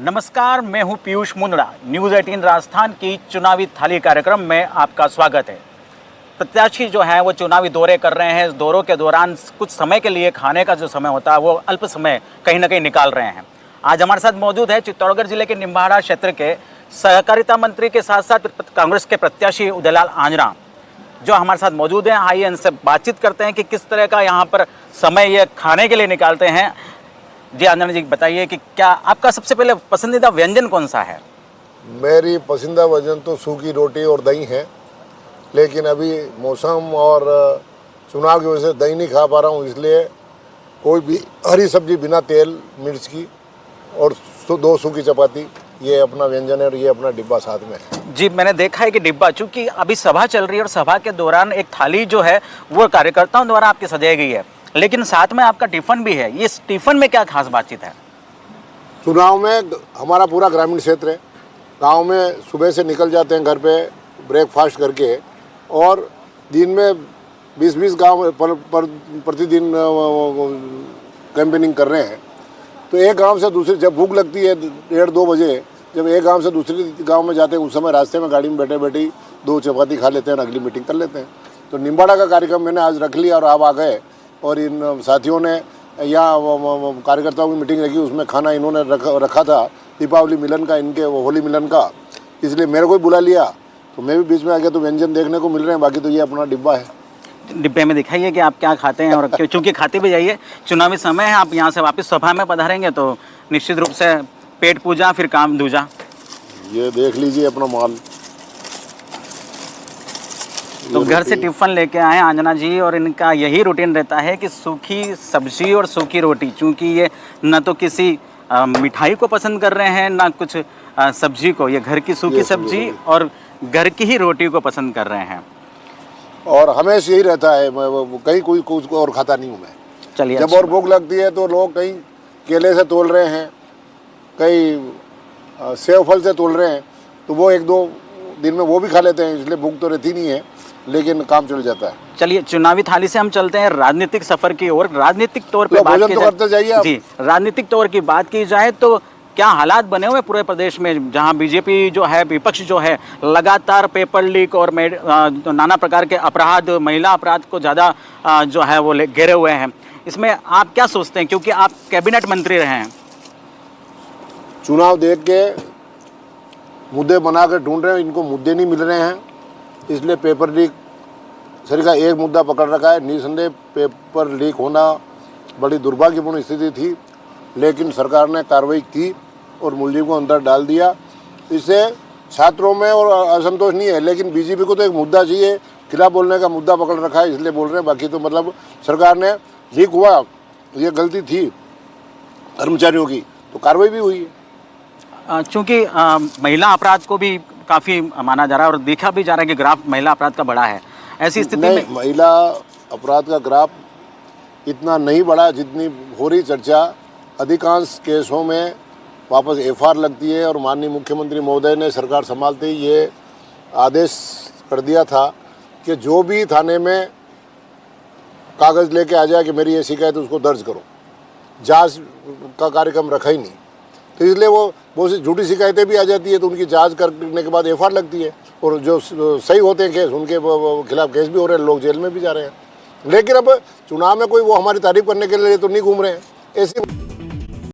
नमस्कार, मैं हूं पीयूष मुंदड़ा। न्यूज़ 18 राजस्थान की चुनावी थाली कार्यक्रम में आपका स्वागत है। प्रत्याशी जो हैं वो चुनावी दौरे कर रहे हैं। इस दौरों के दौरान कुछ समय के लिए खाने का जो समय होता है वो अल्प समय कहीं ना कहीं निकाल रहे हैं। आज हमारे साथ मौजूद है चित्तौड़गढ़ जिले के निम्बाड़ा क्षेत्र के सहकारिता मंत्री के साथ साथ कांग्रेस के प्रत्याशी उदयलाल आंजना जो हमारे साथ मौजूद हैं। आइए इनसे बातचीत करते हैं कि किस तरह का यहाँ पर समय ये खाने के लिए निकालते हैं। जी आंजना जी, बताइए कि क्या आपका सबसे पहले पसंदीदा व्यंजन कौन सा है? मेरी पसंदीदा व्यंजन तो सूखी रोटी और दही है, लेकिन अभी मौसम और चुनाव की वजह से दही नहीं खा पा रहा हूँ, इसलिए कोई भी हरी सब्जी बिना तेल मिर्च की और 2 सूखी चपाती, ये अपना व्यंजन है और ये अपना डिब्बा साथ में है। जी, मैंने देखा है कि डिब्बा, चूंकि अभी सभा चल रही है और सभा के दौरान एक थाली जो है वो कार्यकर्ताओं द्वारा आपकी सजाई गई है, लेकिन साथ में आपका टिफिन भी है। ये टिफिन में क्या खास बातचीत है? चुनाव में हमारा पूरा ग्रामीण क्षेत्र है, गांव में सुबह से निकल जाते हैं घर पे ब्रेकफास्ट करके, और दिन में 20-20 गांव प्रतिदिन कैंपेनिंग कर रहे हैं। तो एक गांव से दूसरे, जब भूख लगती है 1:30-2 बजे, जब एक गांव से दूसरे गांव में जाते हैं, उस समय रास्ते में गाड़ी में बैठे बैठे 2 चपाती खा लेते हैं और अगली मीटिंग कर लेते हैं। तो निम्बाड़ा का कार्यक्रम मैंने आज रख लिया और आप आ गए, और इन साथियों ने यहाँ कार्यकर्ताओं की मीटिंग रखी, उसमें खाना इन्होंने रखा था दीपावली मिलन का, इनके होली मिलन का, इसलिए मेरे को ही बुला लिया, तो मैं भी बीच में आ गया। तो व्यंजन देखने को मिल रहे हैं, बाकी तो ये अपना डिब्बा है। डिब्बे में दिखाइए कि आप क्या खाते हैं, और चूंकि खाते भी जाइए, चुनावी समय है, आप यहाँ से वापस सभा में पधारेंगे तो निश्चित रूप से पेट पूजा फिर काम दूजा। ये देख लीजिए अपना माल। तो घर से टिफ़िन लेके आए आंजना जी, और इनका यही रूटीन रहता है कि सूखी सब्जी और सूखी रोटी। चूँकि ये न तो किसी मिठाई को पसंद कर रहे हैं ना कुछ सब्जी को, ये घर की सूखी सब्जी और घर की ही रोटी को पसंद कर रहे हैं। और हमेशा यही रहता है, कहीं कोई कुछ और खाता नहीं हूँ मैं। चलिए, जब और भूख लगती है तो लोग कहीं केले से तोल रहे हैं, कहीं सेव फल से तोल रहे हैं, तो वो 1-2 दिन में वो भी खा लेते हैं, इसलिए भूख तो रहती नहीं है, लेकिन काम चल जाता है। चलिए, चुनावी थाली से हम चलते हैं राजनीतिक सफर की ओर। राजनीतिक तौर पे बात करते जाइए जी, राजनीतिक तौर की बात की जाए तो क्या हालात बने हुए पूरे प्रदेश में, जहां बीजेपी जो है, विपक्ष जो है, लगातार पेपर लीक और नाना प्रकार के अपराध, महिला अपराध को ज़्यादा जो है वो घेरे हुए हैं। इसमें आप क्या सोचते हैं, क्योंकि आप कैबिनेट मंत्री रहे हैं? चुनाव देख के मुद्दे बना कर ढूंढ रहे हैं, इनको मुद्दे नहीं मिल रहे हैं, इसलिए पेपर लीक सर का एक मुद्दा पकड़ रखा है। निसंदेह पेपर लीक होना बड़ी दुर्भाग्यपूर्ण स्थिति थी, लेकिन सरकार ने कार्रवाई की और मुलजिम को अंदर डाल दिया। इससे छात्रों में और असंतोष नहीं है, लेकिन बीजेपी को तो एक मुद्दा चाहिए, खिलाफ बोलने का मुद्दा पकड़ रखा है, इसलिए बोल रहे हैं। बाकी तो मतलब सरकार ने, लीक हुआ, ये गलती थी कर्मचारियों की, तो कार्रवाई भी हुई है। चूँकि महिला अपराध को भी काफ़ी माना जा रहा है और देखा भी जा रहा है कि ग्राफ महिला अपराध का बढ़ा है। ऐसी स्थिति में महिला अपराध का ग्राफ इतना नहीं बढ़ा जितनी हो रही चर्चा। अधिकांश केसों में वापस FR लगती है, और माननीय मुख्यमंत्री महोदय ने सरकार संभालते ही ये आदेश कर दिया था कि जो भी थाने में कागज़ लेके आ जाए कि मेरी ये शिकायत, उसको दर्ज करो। जांच का कार्यक्रम रखा ही नहीं, तो इसलिए वो बहुत सी झूठी शिकायतें भी आ जाती है, तो उनकी जांच करने के बाद FR लगती है, और जो सही होते हैं केस, उनके खिलाफ केस भी हो रहे हैं, लोग जेल में भी जा रहे हैं। लेकिन अब चुनाव में कोई वो हमारी तारीफ करने के लिए तो नहीं घूम रहे हैं। ऐसी